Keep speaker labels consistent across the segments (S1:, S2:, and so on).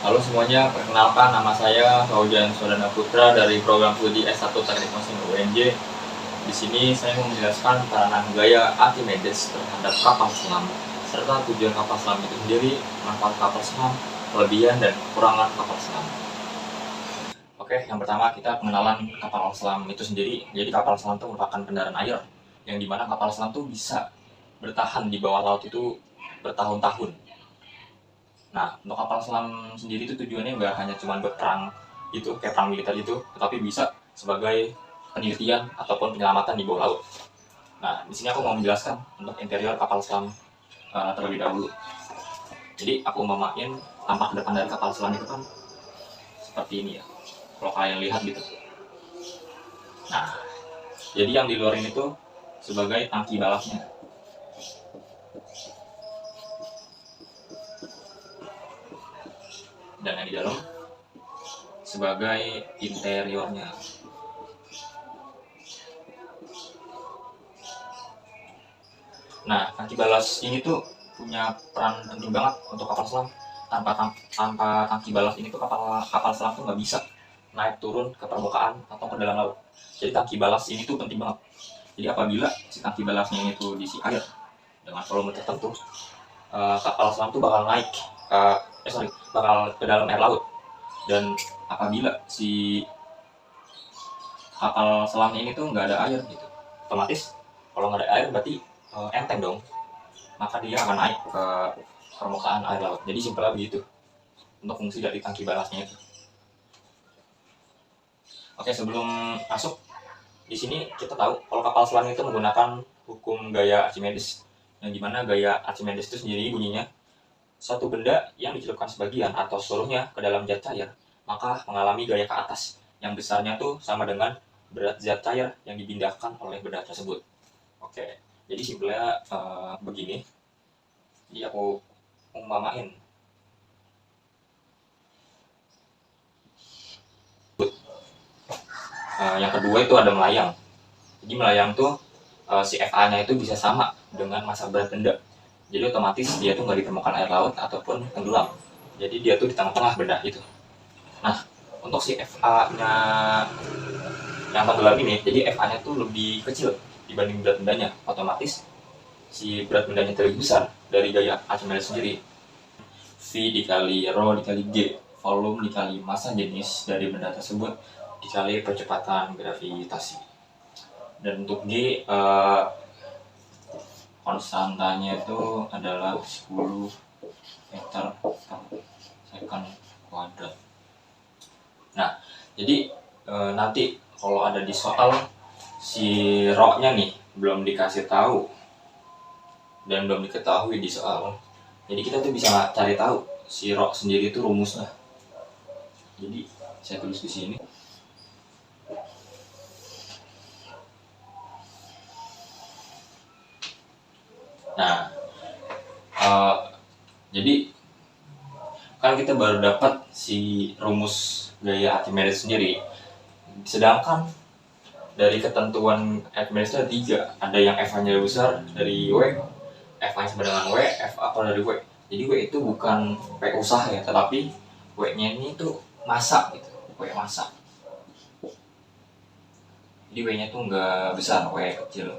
S1: Halo semuanya, perkenalkan nama saya Fauzan Sodana Putra dari program studi S1 Teknik Mesin UNJ. Di sini saya mau menjelaskan peranan gaya Archimedes terhadap kapal selam, serta tujuan kapal selam itu sendiri, manfaat kapal selam, kelebihan dan kekurangan kapal selam. Oke, yang pertama kita pengenalan kapal selam itu sendiri. Jadi kapal selam itu merupakan kendaraan air, yang dimana kapal selam itu bisa bertahan di bawah laut itu bertahun-tahun. Nah, untuk kapal selam sendiri itu tujuannya nggak hanya cuma buat perang itu, kayak perang militer itu, tetapi bisa sebagai penelitian ataupun penyelamatan di bawah laut. Nah, di sini aku mau menjelaskan untuk interior kapal selam terlebih dahulu. Jadi, aku umpamain tampak depan dari kapal selam itu kan seperti ini ya. Kalau kalian lihat gitu. Nah, jadi yang di luar ini tuh sebagai tangki balapnya. Dan yang di dalam sebagai interiornya. Nah, tangki balas ini tuh punya peran penting banget untuk kapal selam. Tanpa tangki balas ini tuh kapal selam tuh nggak bisa naik turun ke permukaan atau ke dalam laut. Jadi tangki balas ini tuh penting banget. Jadi apabila si tangki balasnya ini tuh diisi air dengan volume tertentu, kapal selam tuh bakal naik, bakal ke dalam air laut. Dan apabila si kapal selamnya ini tuh nggak ada air gitu, otomatis kalau nggak ada air berarti enteng dong, maka dia akan naik ke permukaan air laut. Jadi simpelnya begitu untuk fungsi dari tangki balasnya itu. Oke, sebelum masuk di sini kita tahu kalau kapal selam itu menggunakan hukum gaya Archimedes, yang dimana gaya Archimedes itu sendiri bunyinya suatu benda yang dicelupkan sebagian atau seluruhnya ke dalam zat cair, maka mengalami gaya ke atas yang besarnya tuh sama dengan berat zat cair yang dipindahkan oleh benda tersebut. Oke, jadi simpelnya begini. Jadi aku umpamain. Yang kedua itu ada melayang. Jadi melayang tuh si FA-nya itu bisa sama dengan massa berat benda. Jadi otomatis dia tuh nggak di permukaan air laut ataupun tenggelam. Jadi dia tuh di tengah-tengah benda itu. Nah, untuk si FA-nya yang tenggelam ini, jadi FA-nya tuh lebih kecil dibanding berat bendanya. Otomatis si berat bendanya terlebih besar dari gaya Archimedes sendiri. V dikali Rho dikali G, volume dikali massa jenis dari benda tersebut dikali percepatan gravitasi. Dan untuk G konstantanya itu adalah 10 meter per second kuadrat. Nah, jadi nanti kalau ada di soal si rho-nya nih belum dikasih tahu dan belum diketahui di soal, jadi kita tuh bisa cari tahu si rho sendiri itu rumusnya. Jadi saya tulis di sini. Nah, jadi kan kita baru dapat si rumus gaya Archimedes sendiri. Sedangkan dari ketentuan Archimedes itu ada 3. Ada yang F-nya lebih besar dari W, F-nya sama dengan W, F-A kalau dari W. Jadi W itu bukan W usaha ya, tetapi W-nya ini tuh massa gitu, W massa. Jadi W-nya tuh nggak besar, W kecil.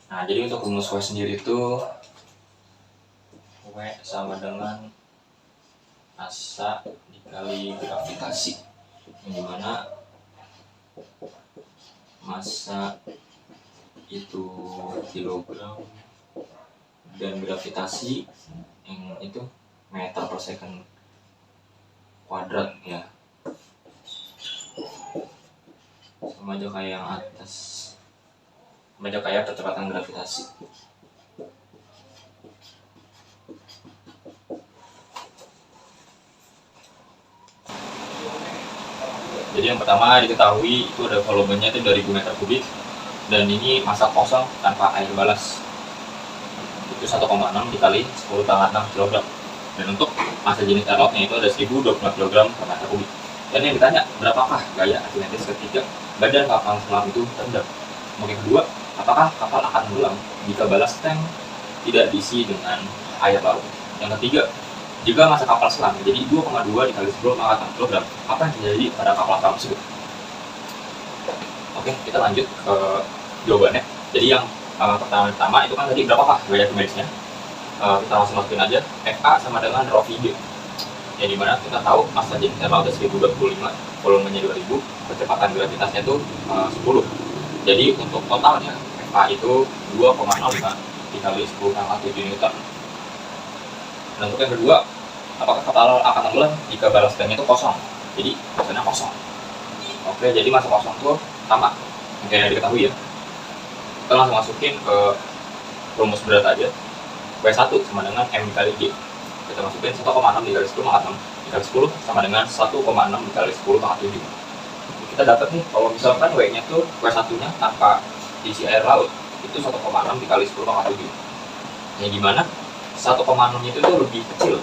S1: Nah, jadi untuk rumus W sendiri itu W sama dengan massa dikali gravitasi, yang dimana massa itu kilogram dan gravitasi yang itu meter per second kuadrat ya, sama aja kayak yang atas, sama aja kayak percepatan gravitasi. Jadi yang pertama diketahui itu ada volumenya itu 2000 meter kubik, dan ini massa kosong tanpa air balas itu 1,6 dikali 10 pangkat 6 kg. Dan untuk massa jenis airlock-nya itu ada 1024 kg per meter kubik. Dan yang ditanya, berapakah gaya Archimedes ketika badan kapal selam itu rendah? Mungkin kedua, apakah kapal akan tenggelam jika balas tank tidak diisi dengan air laut. Yang ketiga, jika masa kapal selam menjadi 2,2 dikali 10 pangkat 6 kg, apa yang terjadi pada kapal selam tersebut? Oke, kita lanjut ke jawabannya. Jadi yang pertama itu kan tadi berapakah gaya Archimedes-nya? Kita langsung masukin aja, FA sama dengan rho V. Yang dimana kita tahu massa jadi air lautnya 1025, volumenya 2000, kecepatan gravitasnya itu 10. Jadi untuk totalnya FA itu 2,05 dikali 10 pangkat 7 Newton. Dan untuk yang kedua, apakah kapal akan tenggelam jika balas tanknya itu kosong? Jadi maksudnya kosong. Oke, jadi masa kosong itu sama yang diketahui ya. Kita langsung masukin ke rumus berat aja. W1 sama dengan M dikali G. Kita masukin 1,6 dikali 10 pangkat 6 dikali 10 sama dengan 1,6 dikali 10 pangkat 7. Kita dapat nih, kalau misalkan W-nya tuh W1-nya tanpa diisi air laut, itu 1,6 dikali 10 pangkat 7. Yang dimana 1,6 itu tuh lebih kecil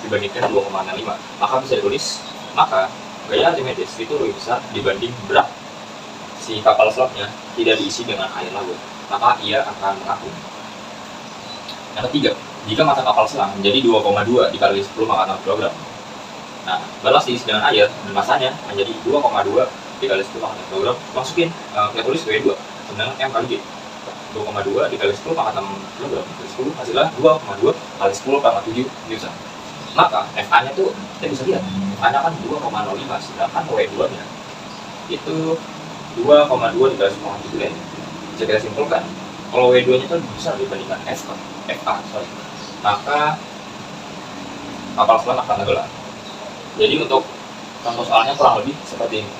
S1: dibandingkan 2,5. Maka bisa ditulis, maka gaya Archimedes itu lebih besar dibanding berat si kapal selamnya tidak diisi dengan air laut, maka ia akan mengapung. Yang ketiga, jika massa kapal selam menjadi 2,2 dikali 10 pangkat 6 kg. Nah, balas diisi dengan air dan massanya menjadi 2,2 dikali 10 pangkat 6 kg. Masukin, kita tulis W2 dengan M kali G. 2,2 dikali 10 pangkat 6 kg dikali 10 hasilnya 2,2 kali 10 pangkat 7 Newton. Maka FA-nya tuh kita bisa lihat, FA-nya kan 2,05, sedangkan W2-nya itu 2,2 dikali 10 pangkat 7 kan. Bisa kita simpulkan, kalau W2-nya itu lebih besar dibandingkan FA, maka kapal selam akan tenggelam. Jadi untuk contoh soalnya kurang lebih seperti ini.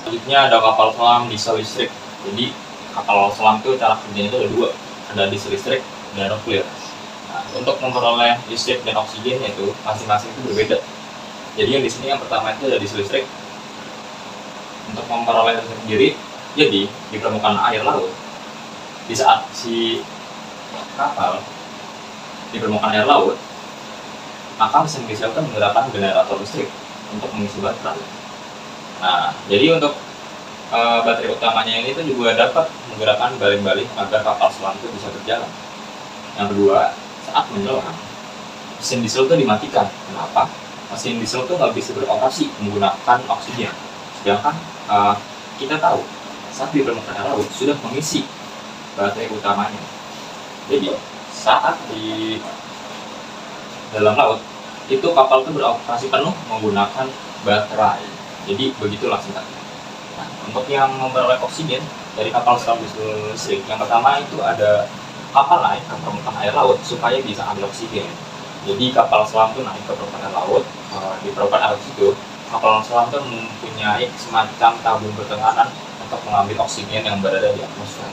S1: Selanjutnya ada kapal selam diesel listrik. Jadi kapal selam itu cara kerjanya itu ada dua, ada diesel listrik dan nuklir. Nah, untuk memperoleh listrik dan oksigen itu masing-masing itu berbeda. Jadi yang di sini yang pertama itu ada diesel listrik. Untuk memperoleh listrik sendiri, jadi di permukaan air laut, di saat si kapal di permukaan air laut, maka mesin diesel itu menggerakkan generator listrik untuk mengisi baterai. Nah, jadi untuk baterai utamanya ini tuh juga dapat menggerakkan baling-baling agar kapal selam itu bisa berjalan. Yang kedua, saat menyelam, mesin diesel itu dimatikan. Kenapa? Mesin diesel itu nggak bisa beroperasi menggunakan oksigen. Sedangkan kita tahu saat di permukaan air laut sudah mengisi baterai utamanya. Jadi saat di dalam laut itu kapal itu beroperasi penuh menggunakan baterai. Jadi begitulah singkatnya. Nah, untuk yang memperoleh oksigen dari kapal selam diesel listrik, yang pertama itu ada kapal naik ke permukaan air laut supaya bisa ambil oksigen. Jadi kapal selam itu naik ke permukaan air laut. Di permukaan air laut itu kapal selam itu mempunyai semacam tabung pertengahan untuk mengambil oksigen yang berada di atmosfer.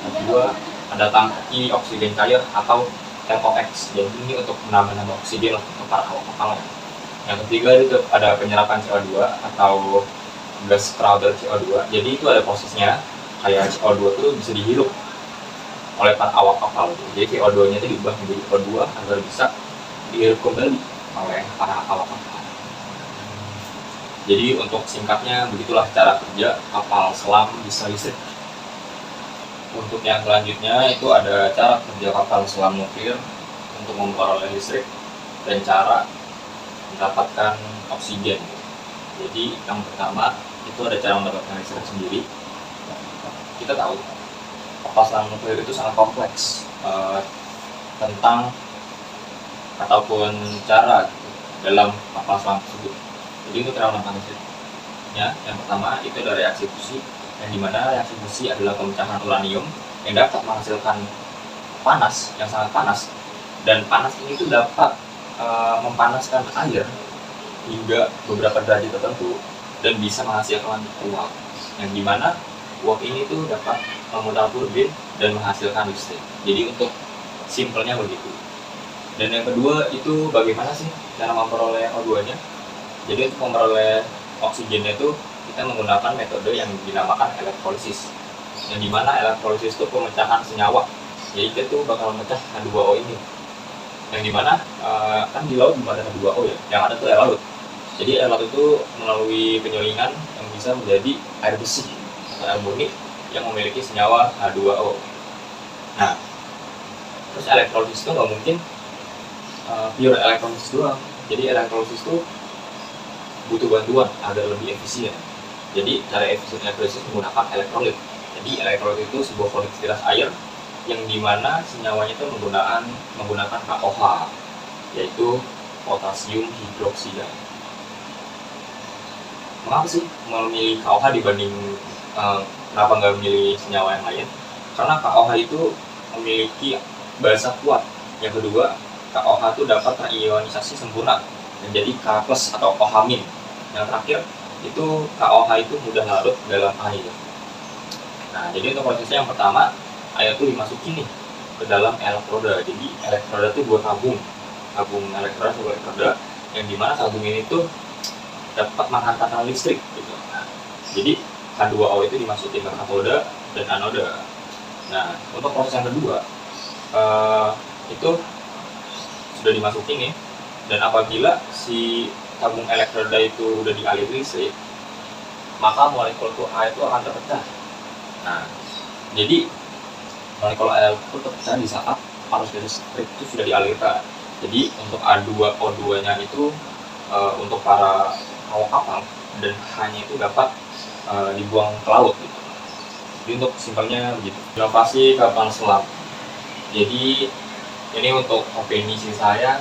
S1: Yang kedua, ada tangki oksigen cair atau LOX. Jadi ini untuk menambah oksigen untuk para awak kapal. Yang ketiga itu ada penyerapan CO2 atau gas Crowder CO2. Jadi itu ada prosesnya, kayak CO2 itu bisa dihirup oleh para awak kapal. Jadi CO2-nya itu diubah menjadi O2 agar bisa dihirup kembali oleh para awak kapal. Jadi untuk singkatnya begitulah cara kerja kapal selam diesel listrik. Untuk yang selanjutnya itu ada cara kerja kapal selam nuklir untuk memperoleh listrik dan cara mendapatkan oksigen. Jadi yang pertama itu ada cara mendapatkan listrik sendiri. Kita tahu kapal selam nuklir itu sangat kompleks tentang ataupun cara dalam kapal selam tersebut. Jadi untuk cara mendapatkan listriknya, yang pertama itu ada reaksi fusi, yang dimana reaksi fusi adalah pemecahan uranium yang dapat menghasilkan panas yang sangat panas, dan panas ini tuh dapat mempanaskan air hingga beberapa derajat tertentu dan bisa menghasilkan uap, yang dimana uap ini tuh dapat memutar turbin dan menghasilkan listrik. Jadi untuk simpelnya begitu. Dan yang kedua itu bagaimana sih cara memperoleh O2-nya? Jadi untuk memperoleh oksigennya itu kita menggunakan metode yang dinamakan elektrolisis, yang dimana elektrolisis itu pemecahan senyawa. Jadi kita tuh bakal memecah H2O ini, yang dimana kan di laut belum ada H2O ya, yang ada tuh air laut. Jadi air laut itu melalui penyulingan yang bisa menjadi air bersih atau air murni yang memiliki senyawa H2O. Terus elektrolisis itu nggak mungkin pure elektrolisis doang. Jadi elektrolisis itu butuh bantuan agar lebih efisien. Jadi cara efisien elektrolisis menggunakan elektrolit. Jadi elektrolit itu sebuah volatilitas air yang dimana senyawanya itu menggunakan KOH, yaitu potasium hidroksida. Mengapa sih memilih KOH dibanding kenapa nggak memilih senyawa yang lain? Karena KOH itu memiliki basa kuat. Yang kedua, KOH itu dapat terionisasi sempurna menjadi K+ atau OH-. Yang terakhir itu KOH itu mudah larut dalam air. Nah, jadi untuk prosesnya yang pertama, air itu dimasukin nih ke dalam elektroda. Jadi elektroda itu buat tabung elektroda sebuah elektroda yang dimana tabung ini tuh dapat menghantarkan listrik gitu. Nah, jadi H2O itu dimasukin ke katoda dan anoda. Nah, untuk proses yang kedua itu sudah dimasukin nih, dan apabila si tabung elektroda itu udah dialiri listrik, maka molekul A itu akan terpecah. Nah, jadi molekul A itu terpecah di saat arus listrik itu sudah dialirkan. Jadi untuk A2O2 nya itu untuk para awak kapal, dan hanya itu dapat dibuang ke laut gitu. Jadi untuk simpelnya begitu. Inovasi kapal selam. Jadi ini untuk opini saya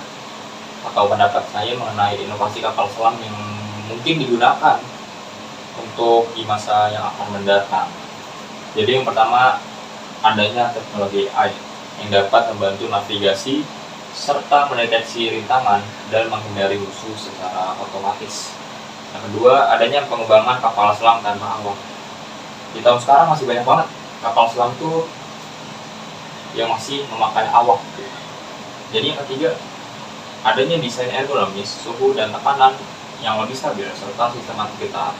S1: atau pendapat saya mengenai inovasi kapal selam yang mungkin digunakan untuk di masa yang akan mendatang. Jadi yang pertama, adanya teknologi AI yang dapat membantu navigasi serta mendeteksi rintangan dan menghindari musuh secara otomatis. Yang kedua, adanya pengembangan kapal selam tanpa awak. Di tahun sekarang masih banyak banget kapal selam tuh yang masih memakai awak. Jadi yang ketiga, adanya desain ergonomis, suhu dan tekanan yang lebih stabil serta sistem anti-getar.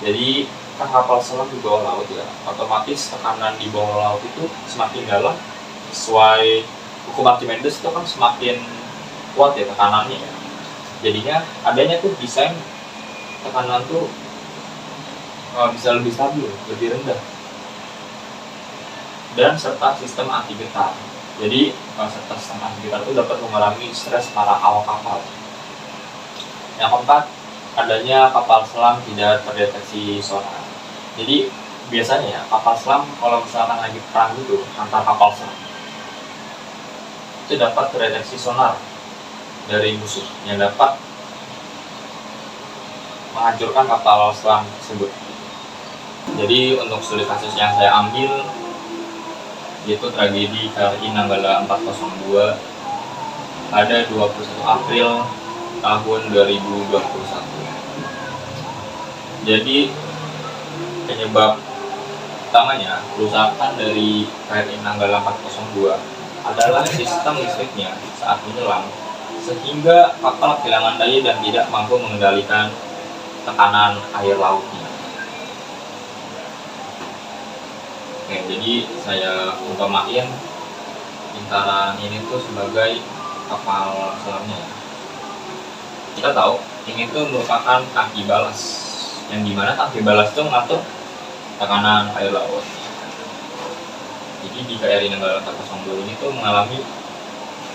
S1: Jadi kan kapal selam di bawah laut ya, otomatis tekanan di bawah laut itu semakin dalam, sesuai hukum Archimedes itu kan semakin kuat ya tekanannya ya. Jadinya adanya tuh desain tekanan tuh bisa lebih stabil, lebih rendah, dan serta sistem anti getar. Jadi serta sistem anti getar itu dapat mengurangi stres para awak kapal. Yang keempat, adanya kapal selam tidak terdeteksi sonar. Jadi biasanya ya kapal selam kalau misalkan lagi perang gitu antar kapal selam, itu dapat terdeteksi sonar dari musuh yang dapat menghancurkan kapal selam tersebut. Jadi untuk studi kasus yang saya ambil yaitu tragedi KRI Nanggala 402 pada 21 April tahun 2021. Jadi penyebab utamanya kerusakan dari KRI Nanggala 402 adalah sistem listriknya saat menyelam, sehingga kapal kehilangan daya dan tidak mampu mengendalikan tekanan air lautnya. Oke, jadi saya umpamain Bintara ini tuh sebagai kapal selamnya. Kita tahu ini tuh merupakan tangki balas, yang dimana tangki balas itu mengatur tekanan air laut. Jadi di KRI Nanggala 402 ini tuh mengalami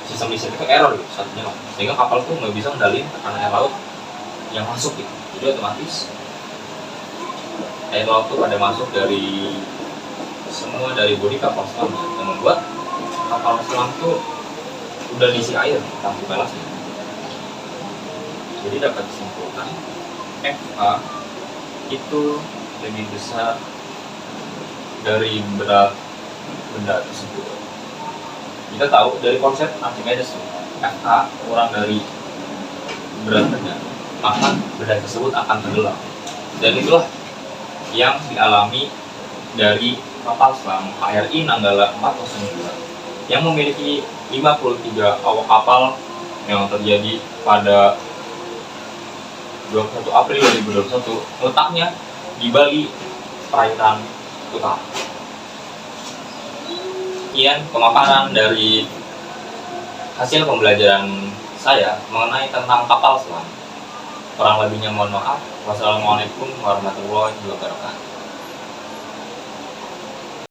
S1: sistem listrik itu error gitu saat menyelam, sehingga kapal tuh nggak bisa mengendalikan tekanan air laut yang masuk gitu. Jadi otomatis air laut tuh pada masuk dari semua dari bodi kapal selam yang membuat kapal selam tuh udah diisi air tangki balasnya. Jadi dapat disimpulkan FA itu lebih besar dari berat benda tersebut. Kita tahu dari konsep Archimedes, FA kurang dari berat benda, maka benda tersebut akan tenggelam. Dan itulah yang dialami dari kapal selam KRI Nanggala 402 yang memiliki 53 awak kapal yang terjadi pada 21 April 2021, letaknya di Bali, perairan utara. Sekian pemaparan dari hasil pembelajaran saya mengenai tentang kapal selam. Kurang lebihnya mohon maaf. Wassalamualaikum warahmatullahi wabarakatuh.